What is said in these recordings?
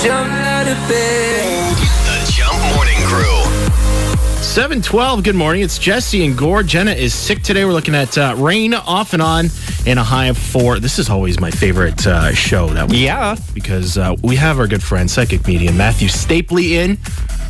jump out of bed. The Jump Morning Crew. 7:12, good morning. It's Jesse and Gore. Jenna is sick today. We're looking at rain off and on and a high of 4. This is always my favorite show that we because we have our good friend, psychic medium Matthew Stapley in.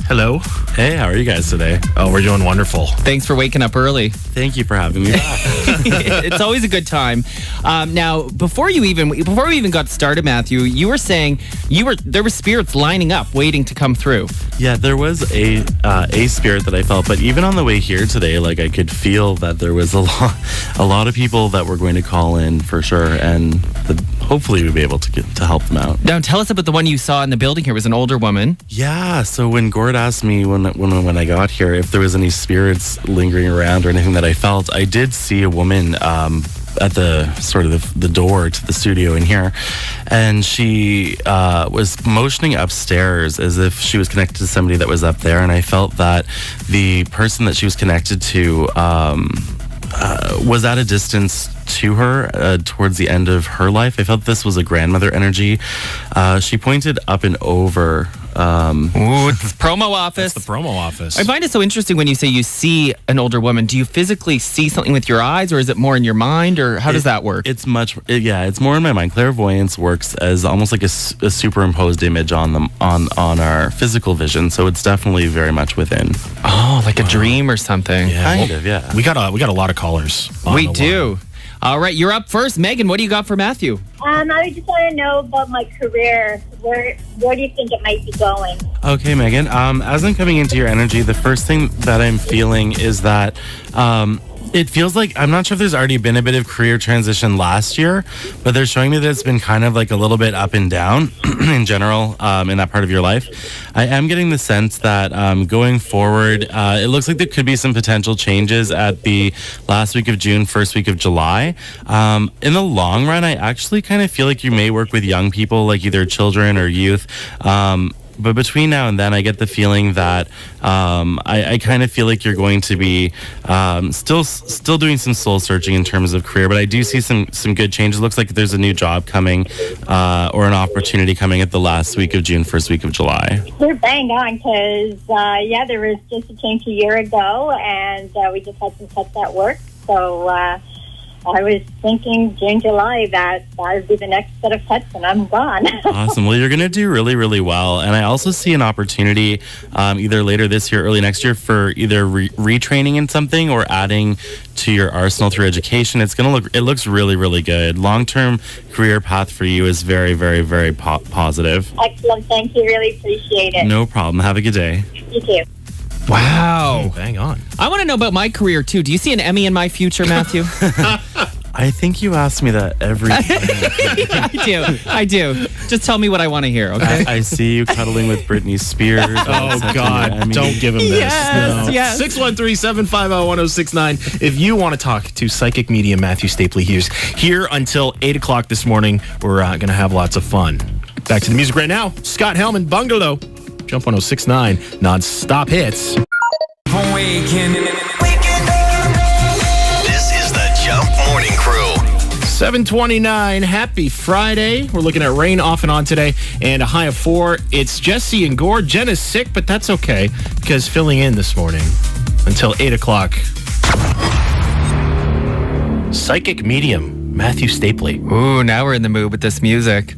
Hello. Hey, how are you guys today? Oh, we're doing wonderful. Thanks for waking up early. Thank you for having me back. It's always a good time. Now, before we even got started, Matthew, you were saying there were spirits lining up, waiting to come through. Yeah, there was a spirit that I felt, but even on the way here today, like I could feel that there was a lot of people that were going to call in for sure, and hopefully we'd be able to help them out. Now, tell us about the one you saw in the building here. It was an older woman. Yeah, so when Gord asked me when I got here if there was any spirits lingering around or anything that I felt, I did see a woman at the sort of the door to the studio in here, and she was motioning upstairs as if she was connected to somebody that was up there, and I felt that the person that she was connected to was at a distance to her towards the end of her life. I felt this was a grandmother energy. She pointed up and over. Ooh, it's promo office. That's the promo office. I find it so interesting when you say you see an older woman. Do you physically see something with your eyes, or is it more in your mind, or how does that work? It's it's more in my mind. Clairvoyance works as almost like a superimposed image on our physical vision, so it's definitely very much within. Oh, like a dream or something. Yeah, kind of, yeah. We got a lot of callers. We do. All right, you're up first. Megan, what do you got for Matthew? I just want to know about my career. Where do you think it might be going? Okay, Megan. As I'm coming into your energy, the first thing that I'm feeling is that it feels like, I'm not sure if there's already been a bit of career transition last year, but they're showing me that it's been kind of like a little bit up and down in general in that part of your life. I am getting the sense that going forward, it looks like there could be some potential changes at the last week of June, first week of July. In the long run, I actually kind of feel like you may work with young people, like either children or youth. But between now and then, I get the feeling that I kind of feel like you're going to be still doing some soul searching in terms of career. But I do see some good changes. Looks like there's a new job coming or an opportunity coming at the last week of June, first week of July. We're bang on because, there was just a change a year ago, and we just had some cuts at work. So I was thinking June, July, that would be the next set of cuts, and I'm gone. Awesome. Well, you're going to do really, really well. And I also see an opportunity either later this year, early next year, for either retraining in something or adding to your arsenal through education. It looks really, really good. Long-term career path for you is very, very, very positive. Excellent. Thank you. Really appreciate it. No problem. Have a good day. You too. Wow. Bang on. I want to know about my career, too. Do you see an Emmy in my future, Matthew? I think you ask me that every time. I do. Just tell me what I want to hear, okay? I see you cuddling with Britney Spears. Oh, God. Don't give him this. Yes, no. yes. 613-750-1069. If you want to talk to psychic medium Matthew Stapley, he's here until 8 o'clock this morning. We're going to have lots of fun. Back to the music right now. Scott Hellman, Bungalow. Jump 1069, non-stop hits. This is the Jump Morning Crew. 7:29. Happy Friday. We're looking at rain off and on today and a high of 4. It's Jesse and Gore. Jen is sick, but that's okay because filling in this morning until 8 o'clock. Psychic medium Matthew Stapley. Ooh, now we're in the mood with this music.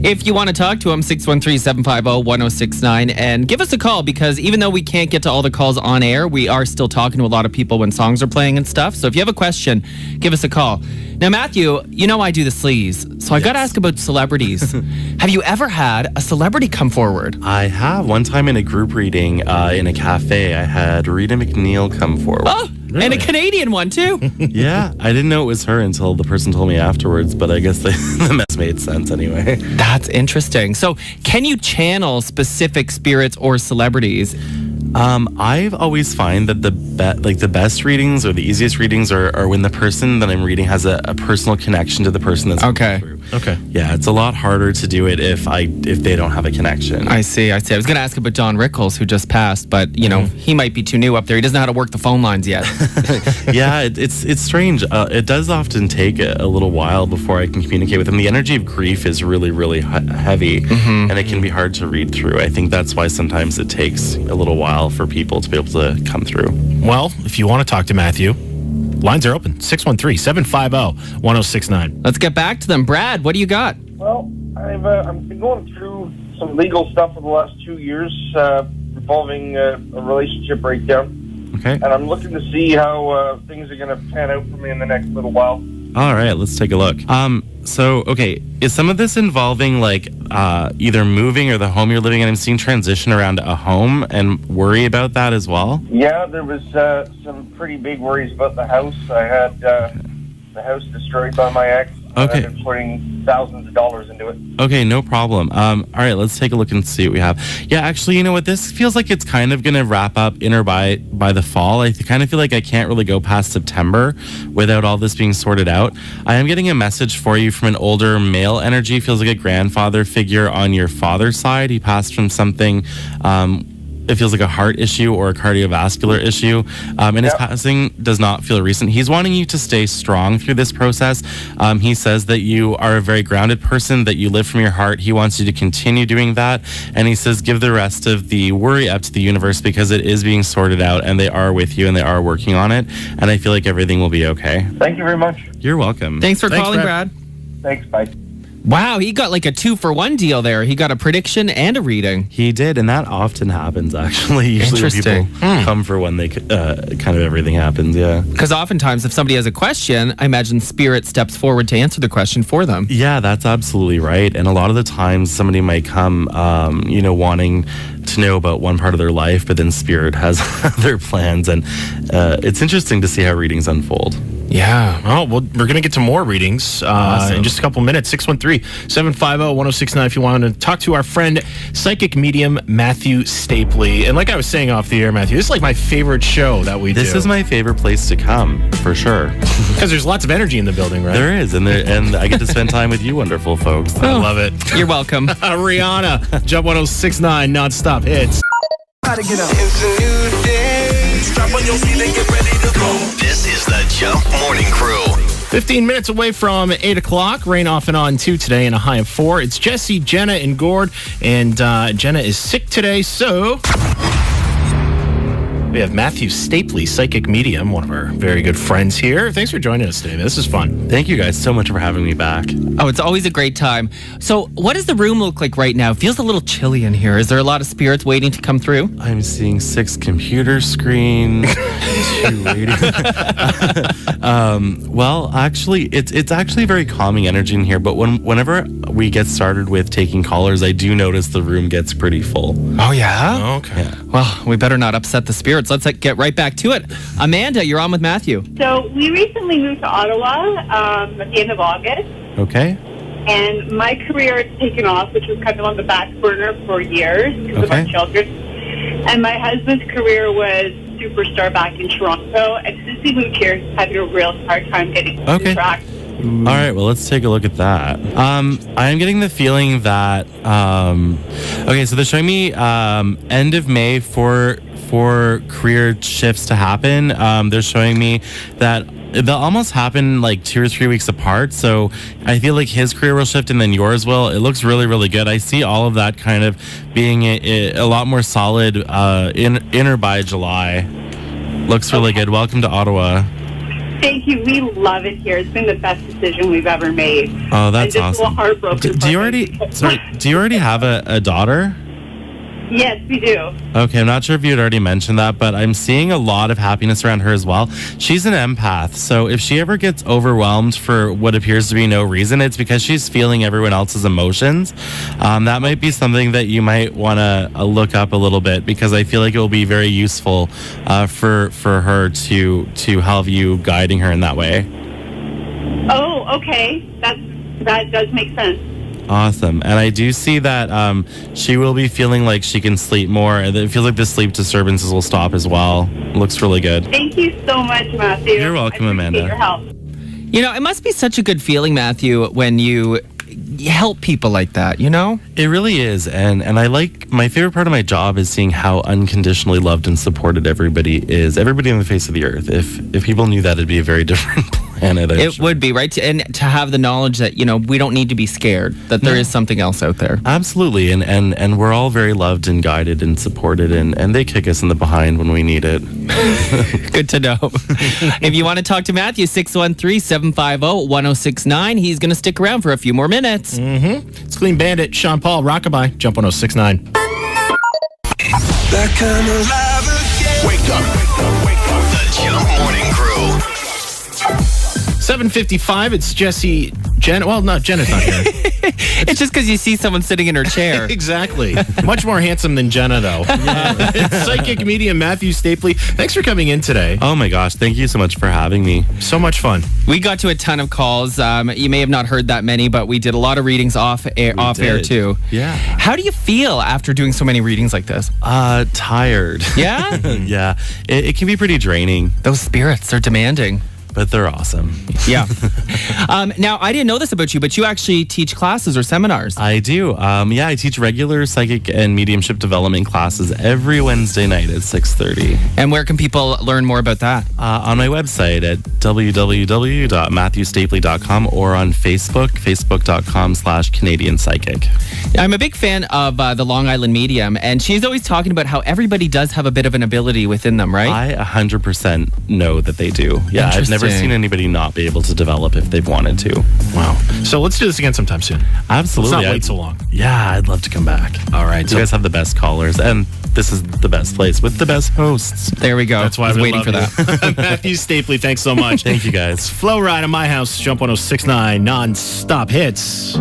If you want to talk to him, 613-750-1069, and give us a call, because even though we can't get to all the calls on air, we are still talking to a lot of people when songs are playing and stuff. So if you have a question, give us a call. Now, Matthew, you know I do the sleaze, so I got to ask about celebrities. Have you ever had a celebrity come forward? I have. One time in a group reading in a cafe, I had Rita McNeil come forward. Oh, really? And a Canadian one, too. Yeah, I didn't know it was her until the person told me afterwards, but I guess the mess made sense anyway. That's interesting. So can you channel specific spirits or celebrities? I've always find that the best readings or the easiest readings are when the person that I'm reading has a personal connection to the person that's okay. going through. Okay. Yeah, it's a lot harder to do it if they don't have a connection. I see. I was going to ask about Don Rickles, who just passed, but, he might be too new up there. He doesn't know how to work the phone lines yet. Yeah, it's strange. It does often take a little while before I can communicate with him. The energy of grief is really, really heavy, and it can be hard to read through. I think that's why sometimes it takes a little while for people to be able to come through. Well, if you want to talk to Matthew, lines are open. 613-750-1069. Let's get back to them. Brad, what do you got? Well, I've been going through some legal stuff for the last 2 years involving a relationship breakdown. Okay. And I'm looking to see how things are going to pan out for me in the next little while. All right, let's take a look. Okay, is some of this involving either moving or the home you're living in? I'm seeing transition around a home and worry about that as well. Yeah, there was some pretty big worries about the house. I had the house destroyed by my ex. Okay. I've been putting thousands of dollars into it. Okay, no problem. All right, let's take a look and see what we have. Yeah, actually, you know what? This feels like it's kind of going to wrap up in or by the fall. I kind of feel like I can't really go past September without all this being sorted out. I am getting a message for you from an older male energy. Feels like a grandfather figure on your father's side. He passed from something... it feels like a heart issue or a cardiovascular issue. And his passing does not feel recent. He's wanting you to stay strong through this process. He says that you are a very grounded person, that you live from your heart. He wants you to continue doing that. And he says, give the rest of the worry up to the universe because it is being sorted out and they are with you and they are working on it. And I feel like everything will be okay. Thank you very much. You're welcome. Thanks for calling, Brad. Thanks, bye. Wow, he got like a 2-for-1 deal there. He got a prediction and a reading. He did, and that often happens, actually. Usually when Interesting. people come for when they kind of everything happens, yeah. Because oftentimes if somebody has a question, I imagine Spirit steps forward to answer the question for them. Yeah, that's absolutely right. And a lot of the times somebody might come, wanting to know about one part of their life, but then Spirit has other plans. And it's interesting to see how readings unfold. Yeah. Oh, well, we're going to get to more readings in just a couple minutes. 613-750-1069 if you want to talk to our friend, psychic medium Matthew Stapley. And like I was saying off the air, Matthew, this is like my favorite show that we do. This is my favorite place to come, for sure. Because there's lots of energy in the building, right? There is, and I get to spend time with you wonderful folks. I love it. You're welcome. Rihanna, Jump 1069, nonstop hits. Gotta get up. It's a new day. Strap on your seat and get ready to go. This is the Jump Morning Crew. 15 minutes away from 8 o'clock. Rain off and on 2 today and a high of 4. It's Jesse, Jenna, and Gord. And Jenna is sick today, so... we have Matthew Stapley, psychic medium, one of our very good friends here. Thanks for joining us today. This is fun. Thank you guys so much for having me back. Oh, it's always a great time. So what does the room look like right now? It feels a little chilly in here. Is there a lot of spirits waiting to come through? I'm seeing 6 computer screens, 2 radio. Well, actually, it's actually very calming energy in here. But whenever we get started with taking callers, I do notice the room gets pretty full. Oh, yeah? Okay. Yeah. Well, we better not upset the spirits. Let's get right back to it. Amanda, you're on with Matthew. So we recently moved to Ottawa at the end of August, Okay. and my career has taken off, which was kind of on the back burner for years because of our Okay. children. And my husband's career was superstar back in Toronto, and since he moved here, he's having a real hard time getting Okay. on track. All right, well, let's take a look at that. I am getting the feeling that, okay, so they're showing me end of May for career shifts to happen. They're showing me that they'll almost happen like 2 or 3 weeks apart. So I feel like his career will shift and then yours will. It looks really, really good. I see all of that kind of being a lot more solid in or by July. Looks really good. Welcome to Ottawa. Thank you. We love it here. It's been the best decision we've ever made. Oh, that's I'm just a awesome. little heartbroken. Do you already have a daughter? Yes, we do. Okay, I'm not sure if you had already mentioned that, but I'm seeing a lot of happiness around her as well. She's an empath, so if she ever gets overwhelmed for what appears to be no reason, it's because she's feeling everyone else's emotions. That might be something that you might want to look up a little bit, because I feel like it will be very useful for her to help you guiding her in that way. Oh, okay. That does make sense. Awesome. And I do see that she will be feeling like she can sleep more. And it feels like the sleep disturbances will stop as well. Looks really good. Thank you so much, Matthew. You're welcome, I appreciate Amanda. your help. You know, it must be such a good feeling, Matthew, when you help people like that, you know? It really is. And I like, my favorite part of my job is seeing how unconditionally loved and supported everybody is. Everybody on the face of the earth. If people knew that, it'd be a very different planet. It would be, right? And to have the knowledge that, you know, we don't need to be scared, that there is something else out there. Absolutely. And we're all very loved and guided and supported, and they kick us in the behind when we need it. Good to know. If you want to talk to Matthew, 613-750-1069. He's going to stick around for a few more minutes. It's Clean Bandit, Sean Paul, Rockabye, Jump 1069. That kind of live again. Wake up. The Jump Morning Crew. 7:55, it's Jesse, Jen. Well, no, Jenna's not here. It's just because you see someone sitting in her chair. Exactly. Much more handsome than Jenna, though. It's psychic medium Matthew Stapley. Thanks for coming in today. Oh my gosh, thank you so much for having me. So much fun. We got to a ton of calls. You may have not heard that many, but we did a lot of readings off air too. Yeah. How do you feel after doing so many readings like this? Tired. Yeah? Yeah. It can be pretty draining, Those spirits are demanding. but they're awesome. Yeah. Now, I didn't know this about you, but you actually teach classes or seminars. I do. I teach regular psychic and mediumship development classes every Wednesday night at 6:30. And where can people learn more about that? On my website at www.matthewstapley.com or on Facebook, facebook.com/Canadian Psychic. I'm a big fan of the Long Island Medium, and she's always talking about how everybody does have a bit of an ability within them, right? I 100% know that they do. Yeah, I've never seen anybody not be able to develop if they've wanted to. Wow. So let's do this again sometime soon. Absolutely. Let's not wait so long. Yeah, I'd love to come back. All right. You guys have the best callers, and this is the best place with the best hosts. There we go. That's why I was we waiting love for you. that. Matthew Stapley, thanks so much. Thank you, guys. Flow Ride on my house, Jump 1069, non-stop hits.